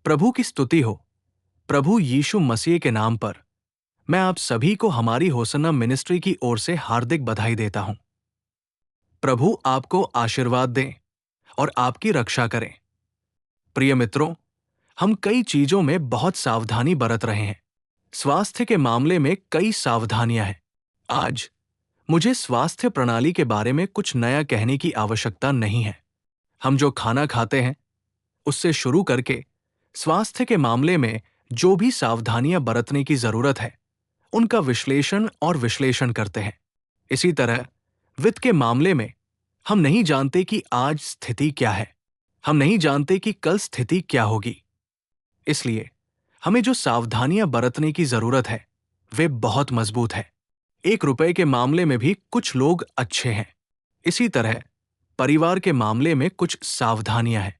प्रभु की स्तुति हो। प्रभु यीशु मसीह के नाम पर मैं आप सभी को हमारी होसन्ना मिनिस्ट्री की ओर से हार्दिक बधाई देता हूं। प्रभु आपको आशीर्वाद दें और आपकी रक्षा करें। प्रिय मित्रों, हम कई चीजों में बहुत सावधानी बरत रहे हैं। स्वास्थ्य के मामले में कई सावधानियां हैं। आज मुझे स्वास्थ्य प्रणाली के बारे में कुछ नया कहने की आवश्यकता नहीं है। हम जो खाना खाते हैं उससे शुरू करके स्वास्थ्य के मामले में जो भी सावधानियां बरतने की जरूरत है उनका विश्लेषण करते हैं। इसी तरह वित्त के मामले में हम नहीं जानते कि आज स्थिति क्या है, हम नहीं जानते कि कल स्थिति क्या होगी। इसलिए हमें जो सावधानियां बरतने की जरूरत है वे बहुत मजबूत है। 1 रुपए के मामले में भी कुछ लोग अच्छे हैं। इसी तरह परिवार के मामले में कुछ सावधानियां हैं,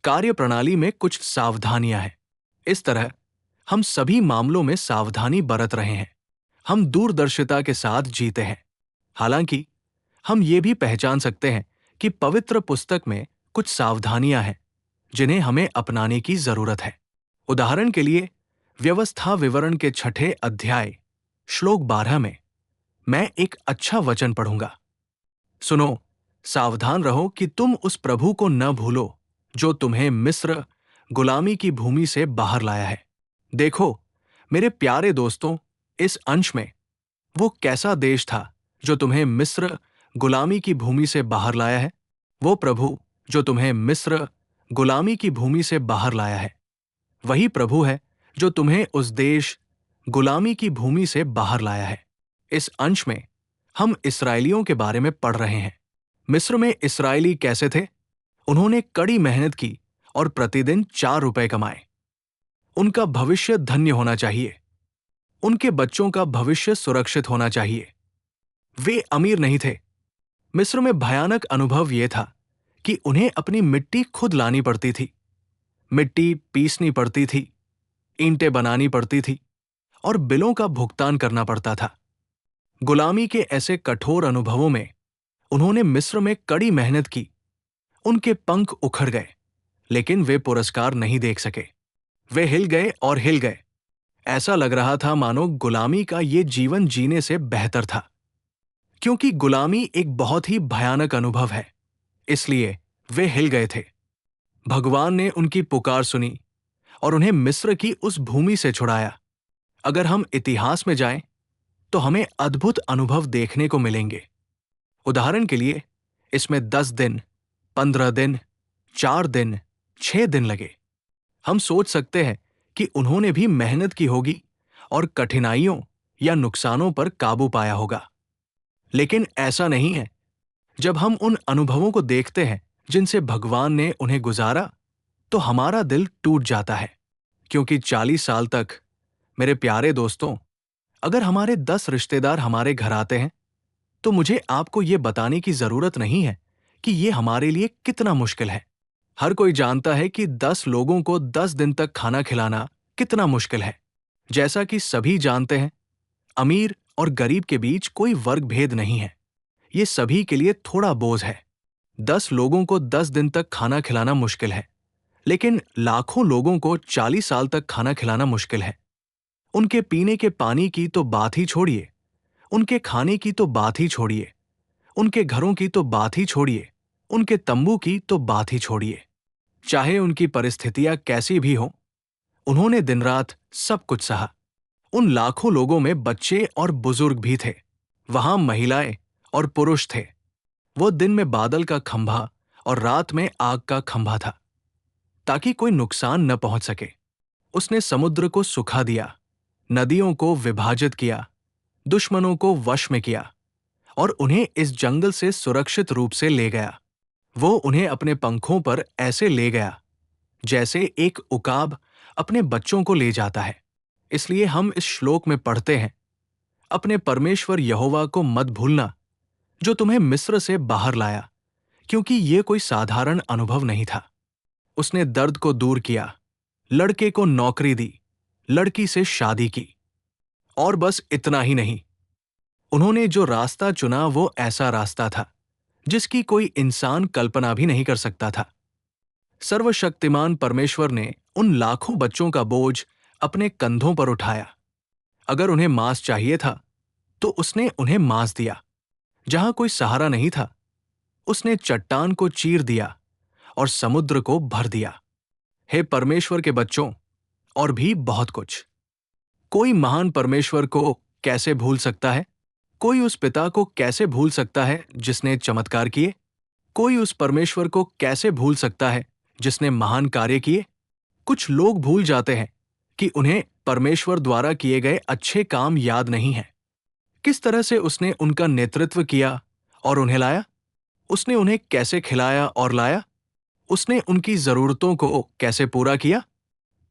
कार्य प्रणाली में कुछ सावधानियां हैं। इस तरह हम सभी मामलों में सावधानी बरत रहे हैं। हम दूरदर्शिता के साथ जीते हैं। हालांकि हम ये भी पहचान सकते हैं कि पवित्र पुस्तक में कुछ सावधानियां हैं जिन्हें हमें अपनाने की जरूरत है। उदाहरण के लिए व्यवस्था विवरण के 6 अध्याय श्लोक 12 में मैं एक अच्छा वचन पढ़ूंगा। सुनो, सावधान रहो कि तुम उस प्रभु को न भूलो जो तुम्हें मिस्र गुलामी की भूमि से बाहर लाया है। देखो मेरे प्यारे दोस्तों, इस अंश में वो कैसा देश था जो तुम्हें मिस्र गुलामी की भूमि से बाहर लाया है। वो प्रभु जो तुम्हें मिस्र गुलामी की भूमि से बाहर लाया है वही प्रभु है जो तुम्हें उस देश गुलामी की भूमि से बाहर लाया है। इस अंश में हम इस्राएलियों के बारे में पढ़ रहे हैं। मिस्र में इस्राएली कैसे थे? उन्होंने कड़ी मेहनत की और प्रतिदिन 4 रुपए कमाए। उनका भविष्य धन्य होना चाहिए। उनके बच्चों का भविष्य सुरक्षित होना चाहिए। वे अमीर नहीं थे। मिस्र में भयानक अनुभव यह था कि उन्हें अपनी मिट्टी खुद लानी पड़ती थी। मिट्टी पीसनी पड़ती थी, ईंटें बनानी पड़ती थी और बिलों का भुगतान करना पड़ता था। गुलामी के ऐसे कठोर अनुभवों में उन्होंने मिस्र में कड़ी मेहनत की। उनके पंख उखड़ गए, लेकिन वे पुरस्कार नहीं देख सके। वे हिल गए और हिल गए। ऐसा लग रहा था मानो गुलामी का ये जीवन जीने से बेहतर था। क्योंकि गुलामी एक बहुत ही भयानक अनुभव है, इसलिए वे हिल गए थे। भगवान ने उनकी पुकार सुनी और उन्हें मिस्र की उस भूमि से छुड़ाया। अगर हम इतिहास में जाएं, तो हमें अद्भुत अनुभव देखने को मिलेंगे। उदाहरण के लिए इसमें 10 दिन, 15 दिन, 4 दिन, 6 दिन लगे। हम सोच सकते हैं कि उन्होंने भी मेहनत की होगी और कठिनाइयों या नुकसानों पर काबू पाया होगा। लेकिन ऐसा नहीं है। जब हम उन अनुभवों को देखते हैं जिनसे भगवान ने उन्हें गुजारा, तो हमारा दिल टूट जाता है। क्योंकि 40 साल तक, मेरे प्यारे दोस्तों, अगर हमारे 10 रिश्तेदार हमारे घर आते हैं, तो मुझे आपको ये बताने की जरूरत नहीं है कि ये हमारे लिए कितना मुश्किल है। हर कोई जानता है कि 10 लोगों को 10 दिन तक खाना खिलाना कितना मुश्किल है। जैसा कि सभी जानते हैं, अमीर और गरीब के बीच कोई वर्ग भेद नहीं है। ये सभी के लिए थोड़ा बोझ है। 10 लोगों को 10 दिन तक खाना खिलाना मुश्किल है, लेकिन लाखों लोगों को 40 साल तक खाना खिलाना मुश्किल है। उनके पीने के पानी की तो बात ही छोड़िए, उनके खाने की तो बात ही छोड़िए, उनके घरों की तो बात ही छोड़िए, उनके तंबू की तो बात ही छोड़िए। चाहे उनकी परिस्थितियां कैसी भी हों, उन्होंने दिन रात सब कुछ सहा। उन लाखों लोगों में बच्चे और बुजुर्ग भी थे। वहां महिलाएं और पुरुष थे। वो दिन में बादल का खंभा और रात में आग का खंभा था, ताकि कोई नुकसान न पहुंच सके। उसने समुद्र को सुखा दिया, नदियों को विभाजित किया, दुश्मनों को वश में किया और उन्हें इस जंगल से सुरक्षित रूप से ले गया। वो उन्हें अपने पंखों पर ऐसे ले गया जैसे एक उकाब अपने बच्चों को ले जाता है। इसलिए हम इस श्लोक में पढ़ते हैं, अपने परमेश्वर यहोवा को मत भूलना जो तुम्हें मिस्र से बाहर लाया, क्योंकि ये कोई साधारण अनुभव नहीं था। उसने दर्द को दूर किया, लड़के को नौकरी दी, लड़की से शादी की। और बस इतना ही नहीं, उन्होंने जो रास्ता चुना वो ऐसा रास्ता था जिसकी कोई इंसान कल्पना भी नहीं कर सकता था। सर्वशक्तिमान परमेश्वर ने उन लाखों बच्चों का बोझ अपने कंधों पर उठाया। अगर उन्हें मांस चाहिए था तो उसने उन्हें मांस दिया। जहां कोई सहारा नहीं था, उसने चट्टान को चीर दिया और समुद्र को भर दिया। हे परमेश्वर के बच्चों, और भी बहुत कुछ। कोई महान परमेश्वर को कैसे भूल सकता है? कोई उस पिता को कैसे भूल सकता है जिसने चमत्कार किए? कोई उस परमेश्वर को कैसे भूल सकता है जिसने महान कार्य किए? कुछ लोग भूल जाते हैं कि उन्हें परमेश्वर द्वारा किए गए अच्छे काम याद नहीं हैं। किस तरह से उसने उनका नेतृत्व किया और उन्हें लाया? उसने उन्हें कैसे खिलाया और लाया? उसने उनकी जरूरतों को कैसे पूरा किया?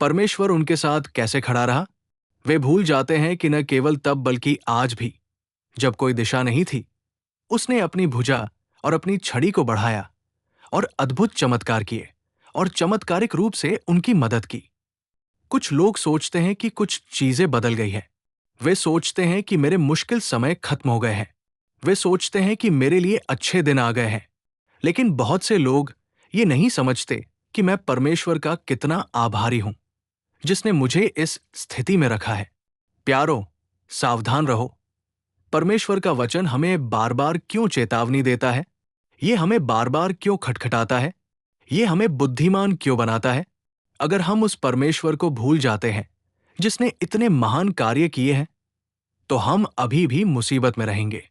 परमेश्वर उनके साथ कैसे खड़ा रहा? वे भूल जाते हैं कि न केवल तब बल्कि आज भी, जब कोई दिशा नहीं थी, उसने अपनी भुजा और अपनी छड़ी को बढ़ाया और अद्भुत चमत्कार किए और चमत्कारिक रूप से उनकी मदद की। कुछ लोग सोचते हैं कि कुछ चीजें बदल गई हैं। वे सोचते हैं कि मेरे मुश्किल समय खत्म हो गए हैं। वे सोचते हैं कि मेरे लिए अच्छे दिन आ गए हैं। लेकिन बहुत से लोग ये नहीं समझते कि मैं परमेश्वर का कितना आभारी हूं, जिसने मुझे इस स्थिति में रखा है। प्यारो, सावधान रहो। परमेश्वर का वचन हमें बार बार क्यों चेतावनी देता है? ये हमें बार बार क्यों खटखटाता है? ये हमें बुद्धिमान क्यों बनाता है? अगर हम उस परमेश्वर को भूल जाते हैं जिसने इतने महान कार्य किए हैं, तो हम अभी भी मुसीबत में रहेंगे।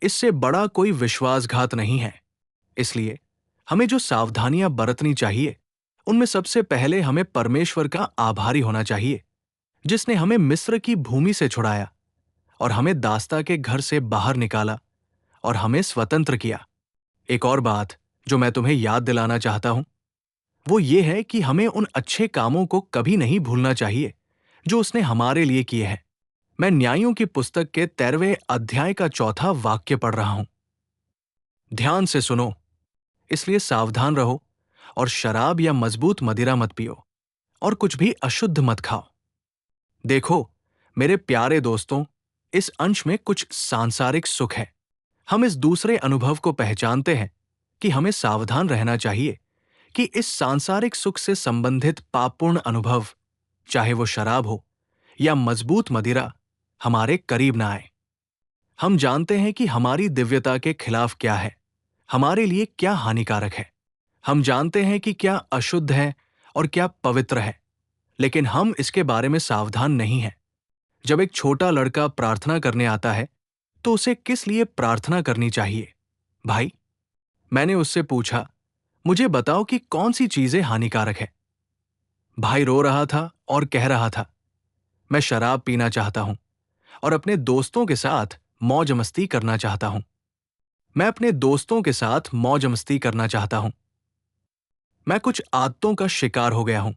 इससे बड़ा कोई विश्वासघात नहीं है। इसलिए हमें जो सावधानियां बरतनी चाहिए, उनमें सबसे पहले हमें परमेश्वर का आभारी होना चाहिए, जिसने हमें मिस्र की भूमि से छुड़ाया और हमें दास्ता के घर से बाहर निकाला और हमें स्वतंत्र किया। एक और बात जो मैं तुम्हें याद दिलाना चाहता हूं, वो ये है कि हमें उन अच्छे कामों को कभी नहीं भूलना चाहिए जो उसने हमारे लिए किए हैं। मैं न्यायों की पुस्तक के 13वें अध्याय का 4था वाक्य पढ़ रहा हूं। ध्यान से सुनो, इसलिए सावधान रहो और शराब या मजबूत मदिरा मत पियो और कुछ भी अशुद्ध मत खाओ। देखो मेरे प्यारे दोस्तों, इस अंश में कुछ सांसारिक सुख है। हम इस दूसरे अनुभव को पहचानते हैं कि हमें सावधान रहना चाहिए कि इस सांसारिक सुख से संबंधित पापपूर्ण अनुभव, चाहे वो शराब हो या मजबूत मदिरा, हमारे करीब ना आए। हम जानते हैं कि हमारी दिव्यता के खिलाफ क्या है, हमारे लिए क्या हानिकारक है। हम जानते हैं कि क्या अशुद्ध है और क्या पवित्र है, लेकिन हम इसके बारे में सावधान नहीं हैं। जब एक छोटा लड़का प्रार्थना करने आता है, तो उसे किस लिए प्रार्थना करनी चाहिए? भाई, मैंने उससे पूछा, मुझे बताओ कि कौन सी चीजें हानिकारक है। भाई रो रहा था और कह रहा था, मैं शराब पीना चाहता हूं और अपने दोस्तों के साथ मौज मस्ती करना चाहता हूं। मैं अपने दोस्तों के साथ मौज मस्ती करना चाहता हूं। मैं कुछ आदतों का शिकार हो गया हूं।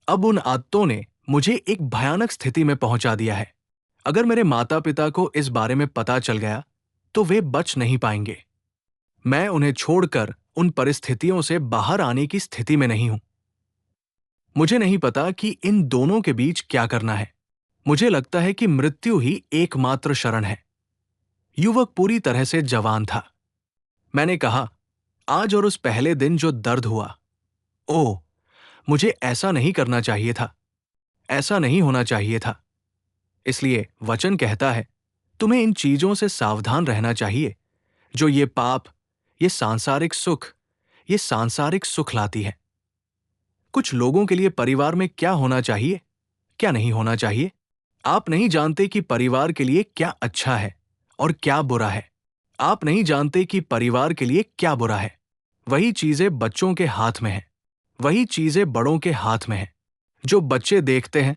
अब उन आदतों ने मुझे एक भयानक स्थिति में पहुंचा दिया है। अगर मेरे माता पिता को इस बारे में पता चल गया, तो वे बच नहीं पाएंगे। मैं उन्हें छोड़कर उन परिस्थितियों से बाहर आने की स्थिति में नहीं हूं। मुझे नहीं पता कि इन दोनों के बीच क्या करना है। मुझे लगता है कि मृत्यु ही एकमात्र शरण है। युवक पूरी तरह से जवान था। मैंने कहा, आज और उस पहले दिन जो दर्द हुआ, ओह, मुझे ऐसा नहीं करना चाहिए था, ऐसा नहीं होना चाहिए था। इसलिए वचन कहता है, तुम्हें इन चीजों से सावधान रहना चाहिए जो ये पाप, ये सांसारिक सुख लाती है। कुछ लोगों के लिए परिवार में क्या होना चाहिए, क्या नहीं होना चाहिए। आप नहीं जानते कि परिवार के लिए क्या अच्छा है और क्या बुरा है। आप नहीं जानते कि परिवार के लिए क्या बुरा है। वही चीजें बच्चों के हाथ में हैं, वही चीजें बड़ों के हाथ में हैं। जो बच्चे देखते हैं,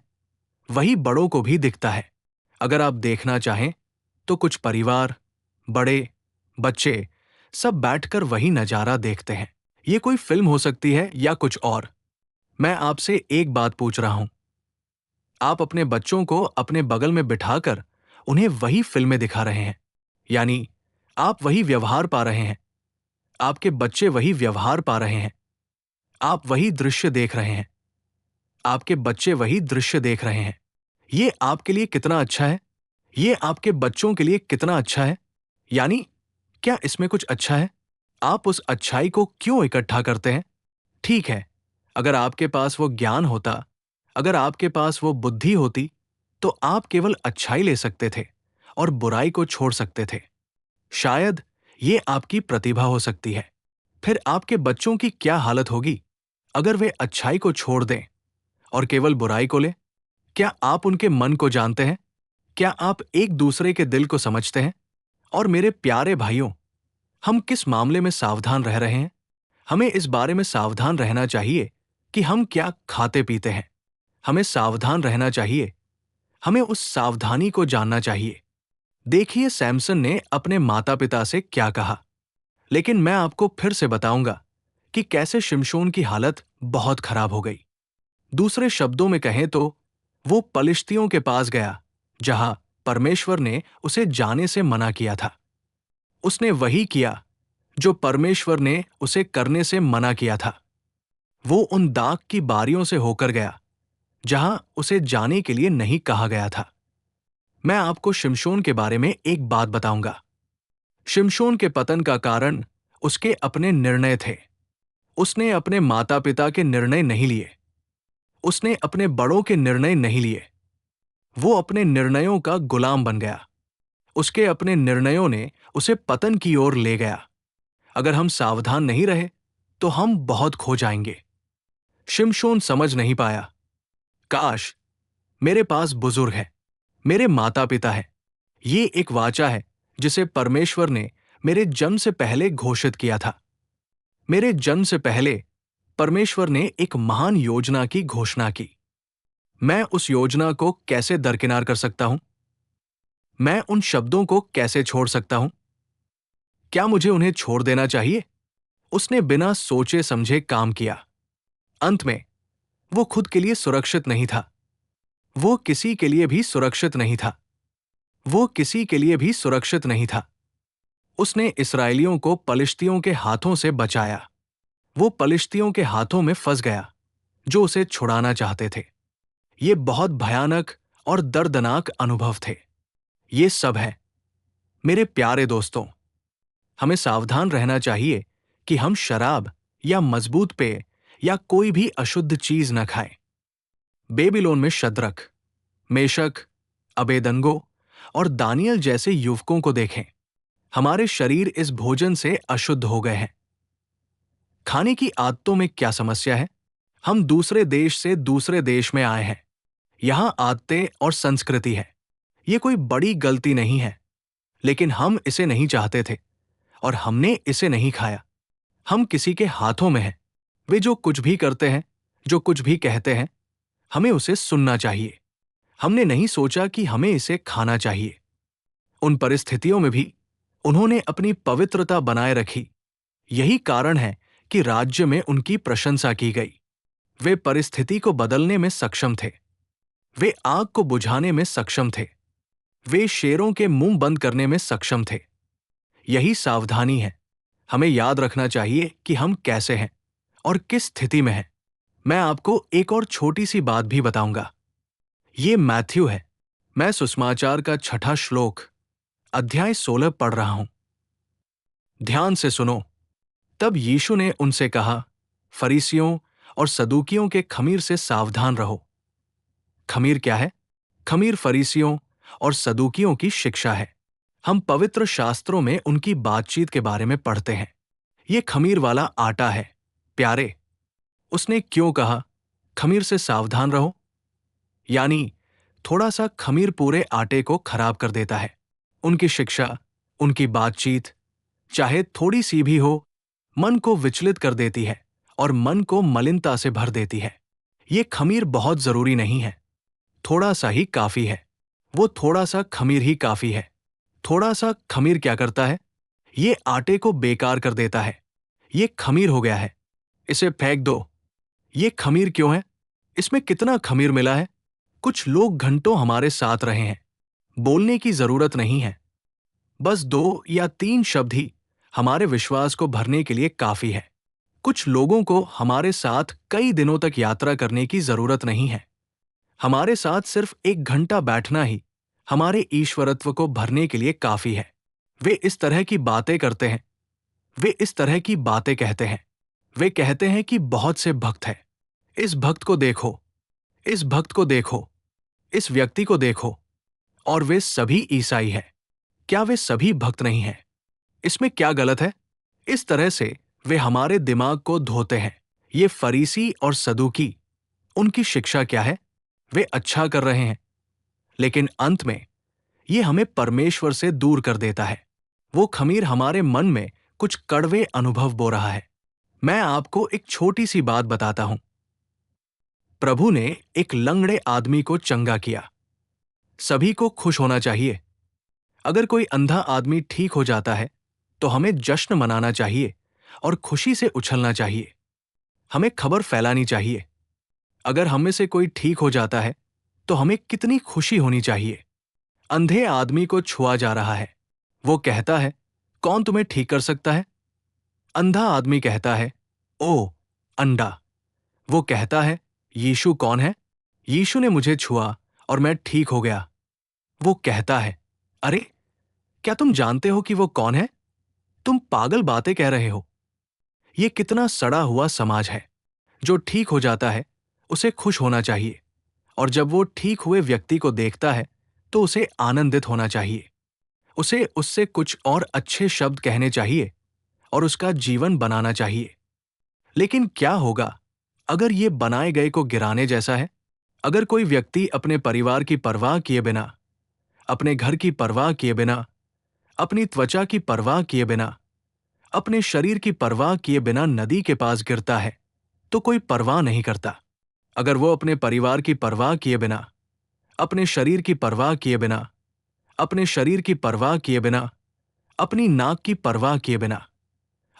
वही बड़ों को भी दिखता है। अगर आप देखना चाहें, तो कुछ परिवार, बड़े, बच्चे सब बैठकर वही नजारा देखते हैं। ये कोई फिल्म हो सकती है या कुछ और। मैं आपसे एक बात पूछ रहा हूं, आप अपने बच्चों को अपने बगल में बिठाकर उन्हें वही फिल्में दिखा रहे हैं, यानी आप वही व्यवहार पा रहे हैं। आपके बच्चे वही व्यवहार पा रहे हैं। आप वही दृश्य देख रहे हैं। आपके बच्चे वही दृश्य देख रहे हैं। ये आपके लिए कितना अच्छा है? ये आपके बच्चों के लिए कितना अच्छा है? यानी क्या इसमें कुछ अच्छा है? आप उस अच्छाई को क्यों इकट्ठा करते हैं? ठीक है, अगर आपके पास वो ज्ञान होता, अगर आपके पास वो बुद्धि होती, तो आप केवल अच्छाई ले सकते थे और बुराई को छोड़ सकते थे। शायद ये आपकी प्रतिभा हो सकती है। फिर आपके बच्चों की क्या हालत होगी अगर वे अच्छाई को छोड़ दें और केवल बुराई को लें? क्या आप उनके मन को जानते हैं? क्या आप एक दूसरे के दिल को समझते हैं? और मेरे प्यारे भाइयों, हम किस मामले में सावधान रह रहे हैं? हमें इस बारे में सावधान रहना चाहिए कि हम क्या खाते पीते हैं। हमें सावधान रहना चाहिए। हमें उस सावधानी को जानना चाहिए। देखिए सैमसन ने अपने माता पिता से क्या कहा, लेकिन मैं आपको फिर से बताऊंगा कि कैसे शिमशोन की हालत बहुत खराब हो गई। दूसरे शब्दों में कहें तो वो पलिश्तियों के पास गया जहां परमेश्वर ने उसे जाने से मना किया था। उसने वही किया जो परमेश्वर ने उसे करने से मना किया था। वो उन दाग की बारियों से होकर गया जहां उसे जाने के लिए नहीं कहा गया था। मैं आपको शिमशोन के बारे में एक बात बताऊंगा। शिमशोन के पतन का कारण उसके अपने निर्णय थे। उसने अपने माता पिता के निर्णय नहीं लिए। उसने अपने बड़ों के निर्णय नहीं लिए। वो अपने निर्णयों का गुलाम बन गया। उसके अपने निर्णयों ने उसे पतन की ओर ले गया। अगर हम सावधान नहीं रहे तो हम बहुत खो जाएंगे। शिमशोन समझ नहीं पाया, काश मेरे पास बुजुर्ग है, मेरे माता पिता हैं। ये एक वाचा है जिसे परमेश्वर ने मेरे जन्म से पहले घोषित किया था। मेरे जन्म से पहले परमेश्वर ने एक महान योजना की घोषणा की। मैं उस योजना को कैसे दरकिनार कर सकता हूं? मैं उन शब्दों को कैसे छोड़ सकता हूं? क्या मुझे उन्हें छोड़ देना चाहिए? उसने बिना सोचे समझे काम किया। अंत में वो खुद के लिए सुरक्षित नहीं था। वो किसी के लिए भी सुरक्षित नहीं था। वो किसी के लिए भी सुरक्षित नहीं था। उसने इस्राएलियों को पलिश्तियों के हाथों से बचाया। वो पलिश्तियों के हाथों में फंस गया जो उसे छुड़ाना चाहते थे। ये बहुत भयानक और दर्दनाक अनुभव थे। ये सब है मेरे प्यारे दोस्तों। हमें सावधान रहना चाहिए कि हम शराब या मजबूत पेय या कोई भी अशुद्ध चीज न खाएं। बेबीलोन में शद्रक, मेशक, अबेदनगो और दानियल जैसे युवकों को देखें। हमारे शरीर इस भोजन से अशुद्ध हो गए हैं। खाने की आदतों में क्या समस्या है? हम दूसरे देश से दूसरे देश में आए हैं। यहां आदतें और संस्कृति है। ये कोई बड़ी गलती नहीं है, लेकिन हम इसे नहीं चाहते थे और हमने इसे नहीं खाया। हम किसी के हाथों में हैं। वे जो कुछ भी करते हैं, जो कुछ भी कहते हैं, हमें उसे सुनना चाहिए। हमने नहीं सोचा कि हमें इसे खाना चाहिए। उन परिस्थितियों में भी उन्होंने अपनी पवित्रता बनाए रखी। यही कारण है कि राज्य में उनकी प्रशंसा की गई। वे परिस्थिति को बदलने में सक्षम थे। वे आग को बुझाने में सक्षम थे। वे शेरों के मुंह बंद करने में सक्षम थे। यही सावधानी है। हमें याद रखना चाहिए कि हम कैसे हैं और किस स्थिति में हैं। मैं आपको एक और छोटी सी बात भी बताऊंगा। ये मैथ्यू है। मैं सुसमाचार का 6ठा श्लोक, अध्याय 16 पढ़ रहा हूं। ध्यान से सुनो। तब यीशु ने उनसे कहा, फरीसियों और सदूकियों के खमीर से सावधान रहो। खमीर क्या है? खमीर फरीसियों और सदूकियों की शिक्षा है। हम पवित्र शास्त्रों में उनकी बातचीत के बारे में पढ़ते हैं। ये खमीर वाला आटा है। प्यारे, उसने क्यों कहा खमीर से सावधान रहो? यानी थोड़ा सा खमीर पूरे आटे को खराब कर देता है। उनकी शिक्षा, उनकी बातचीत, चाहे थोड़ी सी भी हो, मन को विचलित कर देती है और मन को मलिनता से भर देती है। ये खमीर बहुत जरूरी नहीं है। थोड़ा सा ही काफी है। वो थोड़ा सा खमीर ही काफी है। थोड़ा सा खमीर क्या करता है? ये आटे को बेकार कर देता है। ये खमीर हो गया है, इसे फेंक दो। ये खमीर क्यों है? इसमें कितना खमीर मिला है? कुछ लोग घंटों हमारे साथ रहे हैं। बोलने की जरूरत नहीं है। बस 2 या 3 शब्द ही हमारे विश्वास को भरने के लिए काफी है। कुछ लोगों को हमारे साथ कई दिनों तक यात्रा करने की जरूरत नहीं है। हमारे साथ सिर्फ 1 घंटा बैठना ही हमारे ईश्वरत्व को भरने के लिए काफी है। वे इस तरह की बातें करते हैं। वे इस तरह की बातें कहते हैं। वे कहते हैं कि बहुत से भक्त हैं। इस भक्त को देखो, इस भक्त को देखो, इस व्यक्ति को देखो। और वे सभी ईसाई हैं। क्या वे सभी भक्त नहीं हैं? इसमें क्या गलत है? इस तरह से वे हमारे दिमाग को धोते हैं। ये फरीसी और सदूकी, उनकी शिक्षा क्या है? वे अच्छा कर रहे हैं, लेकिन अंत में ये हमें परमेश्वर से दूर कर देता है। वो खमीर हमारे मन में कुछ कड़वे अनुभव बो रहा है। मैं आपको एक छोटी सी बात बताता हूं। प्रभु ने एक लंगड़े आदमी को चंगा किया। सभी को खुश होना चाहिए। अगर कोई अंधा आदमी ठीक हो जाता है तो हमें जश्न मनाना चाहिए और खुशी से उछलना चाहिए। हमें खबर फैलानी चाहिए। अगर हम में से कोई ठीक हो जाता है तो हमें कितनी खुशी होनी चाहिए। अंधे आदमी को छुआ जा रहा है। वो कहता है, कौन तुम्हें ठीक कर सकता है? अंधा आदमी कहता है, ओ अंडा। वो कहता है, यीशु कौन है? यीशु ने मुझे छुआ और मैं ठीक हो गया। वो कहता है, अरे क्या तुम जानते हो कि वो कौन है? तुम पागल बातें कह रहे हो। ये कितना सड़ा हुआ समाज है। जो ठीक हो जाता है उसे खुश होना चाहिए, और जब वो ठीक हुए व्यक्ति को देखता है तो उसे आनंदित होना चाहिए। उसे उससे कुछ और अच्छे शब्द कहने चाहिए और उसका जीवन बनाना चाहिए। लेकिन क्या होगा अगर ये बनाए गए को गिराने जैसा है? अगर कोई व्यक्ति अपने परिवार की परवाह किए बिना, अपने घर की परवाह किए बिना, अपनी त्वचा की परवाह किए बिना, अपने शरीर की परवाह किए बिना नदी के पास गिरता है तो कोई परवाह नहीं करता। अगर वो अपने परिवार की परवाह किए बिना, अपने शरीर की परवाह किए बिना, अपने शरीर की परवाह किए बिना, अपनी नाक की परवाह किए बिना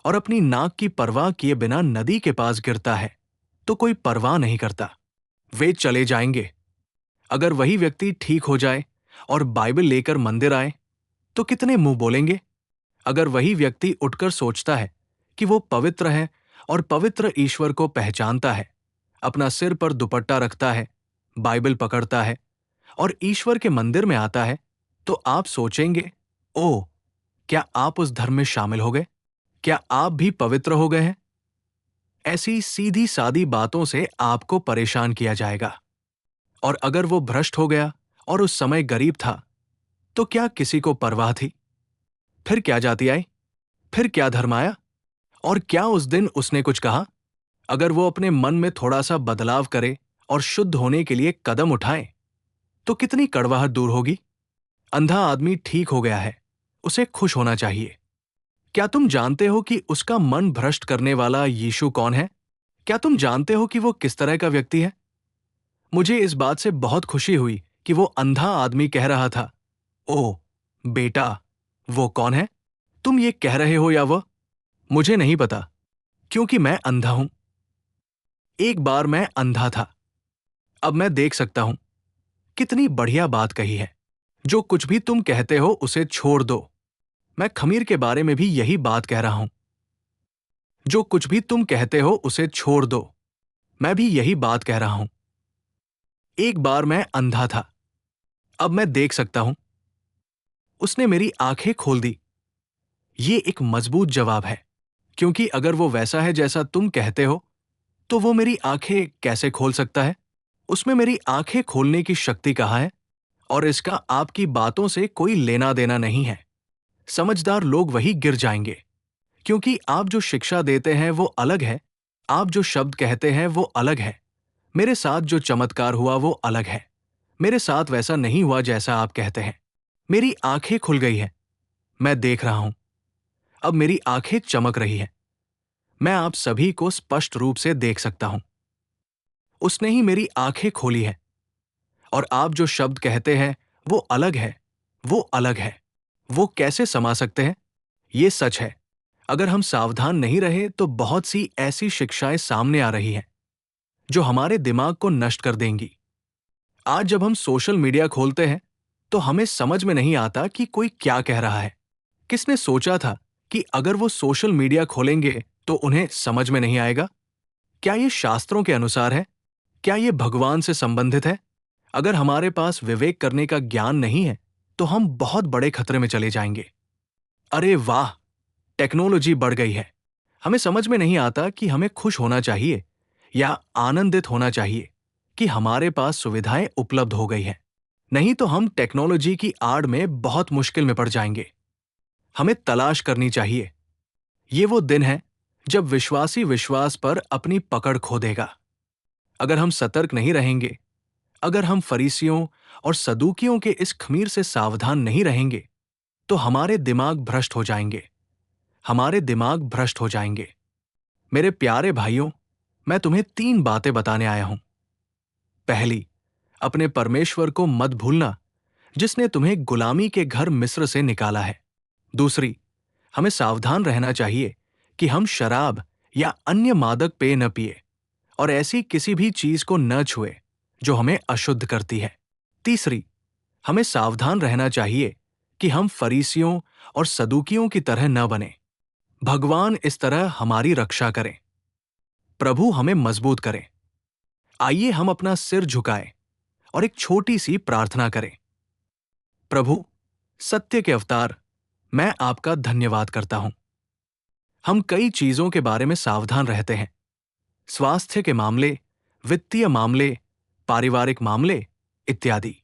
और अपनी नाक की परवाह किए बिना नदी के पास गिरता है तो कोई परवाह नहीं करता। वे चले जाएंगे। अगर वही व्यक्ति ठीक हो जाए और बाइबल लेकर मंदिर आए तो कितने मुंह बोलेंगे? अगर वही व्यक्ति उठकर सोचता है कि वो पवित्र है और पवित्र ईश्वर को पहचानता है, अपना सिर पर दुपट्टा रखता है, बाइबल पकड़ता है और ईश्वर के मंदिर में आता है, तो आप सोचेंगे, ओह, क्या आप उस धर्म में शामिल हो गए? क्या आप भी पवित्र हो गए हैं? ऐसी सीधी सादी बातों से आपको परेशान किया जाएगा। और अगर वो भ्रष्ट हो गया और उस समय गरीब था, तो क्या किसी को परवाह थी? फिर क्या जाति आई? फिर क्या धर्म आया? और क्या उस दिन उसने कुछ कहा? अगर वो अपने मन में थोड़ा सा बदलाव करे और शुद्ध होने के लिए कदम उठाए तो कितनी कड़वाहट दूर होगी। अंधा आदमी ठीक हो गया है, उसे खुश होना चाहिए। क्या तुम जानते हो कि उसका मन भ्रष्ट करने वाला यीशु कौन है? क्या तुम जानते हो कि वो किस तरह का व्यक्ति है? मुझे इस बात से बहुत खुशी हुई कि वो अंधा आदमी कह रहा था, ओह बेटा, वो कौन है? तुम ये कह रहे हो या वह? मुझे नहीं पता, क्योंकि मैं अंधा हूं। एक बार मैं अंधा था, अब मैं देख सकता हूं। कितनी बढ़िया बात कही है। जो कुछ भी तुम कहते हो उसे छोड़ दो। मैं खमीर के बारे में भी यही बात कह रहा हूं। जो कुछ भी तुम कहते हो उसे छोड़ दो। मैं भी यही बात कह रहा हूं। एक बार मैं अंधा था, अब मैं देख सकता हूं। उसने मेरी आंखें खोल दी। ये एक मजबूत जवाब है, क्योंकि अगर वो वैसा है जैसा तुम कहते हो तो वो मेरी आंखें कैसे खोल सकता है? उसमें मेरी आंखें खोलने की शक्ति कहाँ है? और इसका आपकी बातों से कोई लेना देना नहीं है। समझदार लोग वही गिर जाएंगे, क्योंकि आप जो शिक्षा देते हैं वो अलग है, आप जो शब्द कहते हैं वो अलग है। मेरे साथ जो चमत्कार हुआ वो अलग है। मेरे साथ वैसा नहीं हुआ जैसा आप कहते हैं। मेरी आंखें खुल गई हैं। मैं देख रहा हूं। अब मेरी आंखें चमक रही हैं। मैं आप सभी को स्पष्ट रूप से देख सकता हूं। उसने ही मेरी आंखें खोली हैं। और आप जो शब्द कहते हैं वो अलग है, वो अलग है। वो कैसे समा सकते हैं? ये सच है। अगर हम सावधान नहीं रहे तो बहुत सी ऐसी शिक्षाएं सामने आ रही हैं जो हमारे दिमाग को नष्ट कर देंगी। आज जब हम सोशल मीडिया खोलते हैं तो हमें समझ में नहीं आता कि कोई क्या कह रहा है। किसने सोचा था कि अगर वो सोशल मीडिया खोलेंगे तो उन्हें समझ में नहीं आएगा? क्या ये शास्त्रों के अनुसार है? क्या ये भगवान से संबंधित है? अगर हमारे पास विवेक करने का ज्ञान नहीं है तो हम बहुत बड़े खतरे में चले जाएंगे। अरे वाह, टेक्नोलॉजी बढ़ गई है। हमें समझ में नहीं आता कि हमें खुश होना चाहिए या आनंदित होना चाहिए कि हमारे पास सुविधाएं उपलब्ध हो गई हैं। नहीं तो हम टेक्नोलॉजी की आड़ में बहुत मुश्किल में पड़ जाएंगे। हमें तलाश करनी चाहिए। ये वो दिन है जब विश्वासी विश्वास पर अपनी पकड़ खो देगा। अगर हम सतर्क नहीं रहेंगे, अगर हम फरीसियों और सदूकियों के इस खमीर से सावधान नहीं रहेंगे, तो हमारे दिमाग भ्रष्ट हो जाएंगे। हमारे दिमाग भ्रष्ट हो जाएंगे। मेरे प्यारे भाइयों, मैं तुम्हें 3 बातें बताने आया हूं। पहली, अपने परमेश्वर को मत भूलना, जिसने तुम्हें गुलामी के घर मिस्र से निकाला है। दूसरी, हमें सावधान रहना चाहिए कि हम शराब या अन्य मादक पेय न पिए और ऐसी किसी भी चीज को न छुए जो हमें अशुद्ध करती है। तीसरी, हमें सावधान रहना चाहिए कि हम फरीसियों और सदूकियों की तरह न बने। भगवान इस तरह हमारी रक्षा करें। प्रभु हमें मजबूत करें। आइए हम अपना सिर झुकाएं और एक छोटी सी प्रार्थना करें। प्रभु, सत्य के अवतार, मैं आपका धन्यवाद करता हूं। हम कई चीजों के बारे में सावधान रहते हैं। स्वास्थ्य के मामले, वित्तीय मामले, पारिवारिक मामले इत्यादि।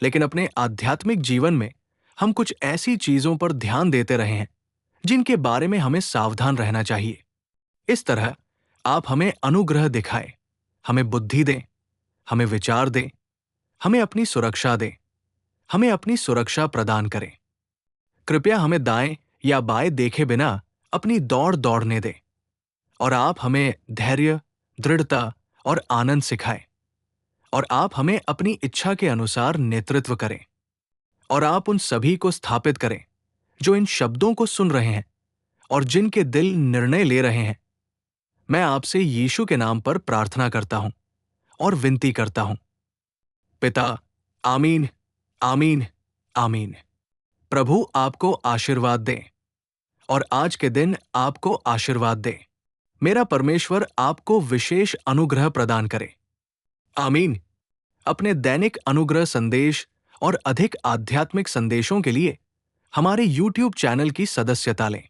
लेकिन अपने आध्यात्मिक जीवन में हम कुछ ऐसी चीजों पर ध्यान देते रहे हैं जिनके बारे में हमें सावधान रहना चाहिए। इस तरह आप हमें अनुग्रह दिखाएं, हमें बुद्धि दें, हमें विचार दें, हमें अपनी सुरक्षा दें, हमें अपनी सुरक्षा प्रदान करें। कृपया हमें दाएं या बाएं देखे बिना अपनी दौड़ दौड़ने दें और आप हमें धैर्य, दृढ़ता और आनंद सिखाएं और आप हमें अपनी इच्छा के अनुसार नेतृत्व करें और आप उन सभी को स्थापित करें जो इन शब्दों को सुन रहे हैं और जिनके दिल निर्णय ले रहे हैं। मैं आपसे यीशु के नाम पर प्रार्थना करता हूं और विनती करता हूं। पिता, आमीन, आमीन, आमीन। प्रभु आपको आशीर्वाद दें और आज के दिन आपको आशीर्वाद दें। मेरा परमेश्वर आपको विशेष अनुग्रह प्रदान करे। आमीन। अपने दैनिक अनुग्रह संदेश और अधिक आध्यात्मिक संदेशों के लिए हमारे YouTube चैनल की सदस्यता लें।